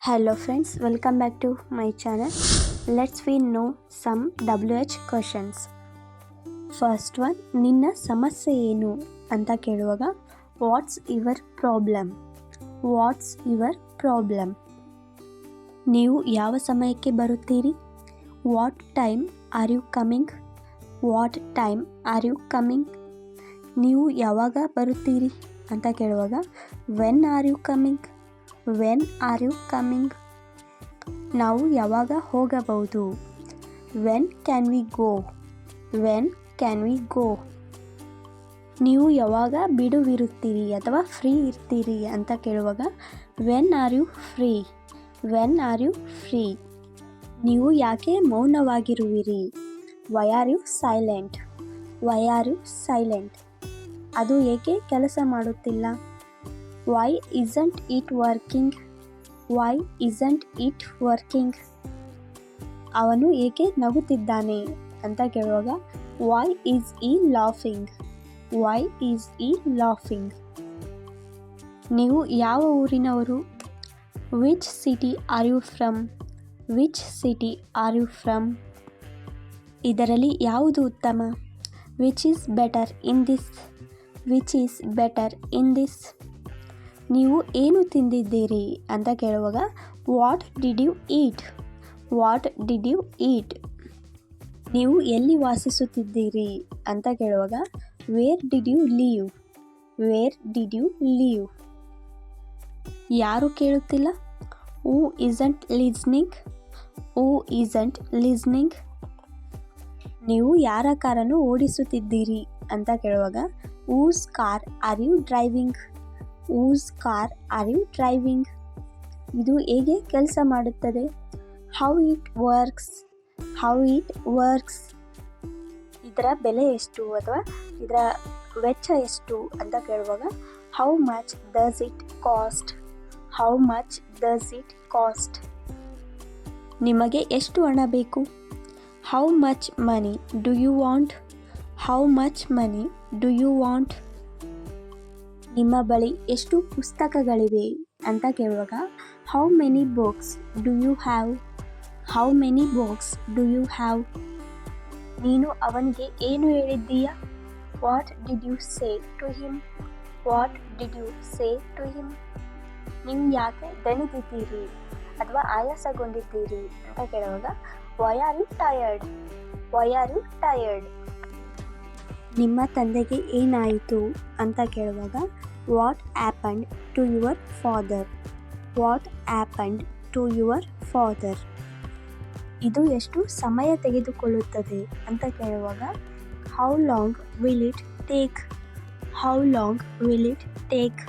Hello friends, welcome back to my channel. Let's we know some WH questions. First one, ನಿನ್ನ ಸಮಸ್ಯೆ ಏನು ಅಂತ ಕೇಳುವಾಗ what's your problem, what's your problem. ನೀವು ಯಾವ ಸಮಯಕ್ಕೆ ಬರುತ್ತೀರಿ? What time are you coming, what time are you coming. ನೀವು ಯಾವಾಗ ಬರುತ್ತೀರಿ ಅಂತ ಕೇಳುವಾಗ when are you coming, when are you coming. ನಾವು ಯಾವಾಗ ಹೋಗಬಹುದು? When can we go, when can we go. ನೀವು ಯಾವಾಗ ಬಿಡುವಿರುತ್ತೀರಿ ಅಥವಾ ಫ್ರೀ ಇರ್ತೀರಿ ಅಂತ ಕೇಳುವಾಗ when are you free, when are you free. ನೀವು ಯಾಕೆ ಮೌನವಾಗಿರುವಿರಿ? Why are you silent, why are you silent. ಅದು ಏಕೆ ಕೆಲಸ ಮಾಡುತ್ತಿಲ್ಲ? Why isn't it working, why isn't it working. ಅವನು ಏಕೆ ನಗುತ್ತಿದ್ದಾನೆ ಅಂತ ಕೇಳುವಾಗ why is he laughing, why is he laughing. ನೀವು ಯಾವ ಊರಿನವರು? Which city are you from, which city are you from. ಇದರಲ್ಲಿ ಯಾವುದು ಉತ್ತಮ? Which is better in this, which is better in this. ನೀವು ಏನು ತಿಂದಿದ್ದೀರಿ ಅಂತ ಕೇಳುವಾಗ what did you eat, what did you eat. ನೀವು ಎಲ್ಲಿ ವಾಸಿಸುತ್ತಿದ್ದೀರಿ ಅಂತ ಕೇಳುವಾಗ where did you live, where did you live. ಯಾರು ಕೇಳುತ್ತಿಲ್ಲ? Who isn't listening, who isn't listening. ನೀವು ಯಾರ ಕಾರನ್ನು ಓಡಿಸುತ್ತಿದ್ದೀರಿ ಅಂತ ಕೇಳುವಾಗ whose car are you driving, whose car are you driving. ಇದು ಹೇಗೆ ಕೆಲಸ ಮಾಡುತ್ತದೆ? How it works, how it works. ಇದರ ಬೆಲೆ ಎಷ್ಟು ಅಥವಾ ಇದರ ವೆಚ್ಚ ಎಷ್ಟು ಅಂತ ಕೇಳುವಾಗ how much does it cost, how much does it cost. ನಿಮಗೆ ಎಷ್ಟು ಹಣ ಬೇಕು? How much money do you want, how much money do you want. ನಿಮ್ಮ ಬಳಿ ಎಷ್ಟು ಪುಸ್ತಕಗಳಿವೆ ಅಂತ ಕೇಳುವಾಗ how many books do you have, how many books do you have. ನೀನು ಅವನಿಗೆ ಏನು ಹೇಳಿದ್ದೀಯಾ? What did you say to him, what did you say to him. ನೀವು ಯಾಕೆ ದಣಿದಿದ್ದೀರಿ ಅಥವಾ ಆಯಾಸಗೊಂಡಿದ್ದೀರಿ ಅಂತ ಕೇಳುವಾಗ why are you tired, why are you tired. ನಿಮ್ಮ ತಂದೆಗೆ ಏನಾಯಿತು ಅಂತ ಕೇಳುವಾಗ what happened to your father, what happened to your father. ಇದು ಎಷ್ಟು ಸಮಯ ತೆಗೆದುಕೊಳ್ಳುತ್ತದೆ ಅಂತ ಕೇಳುವಾಗ how long will it take, how long will it take.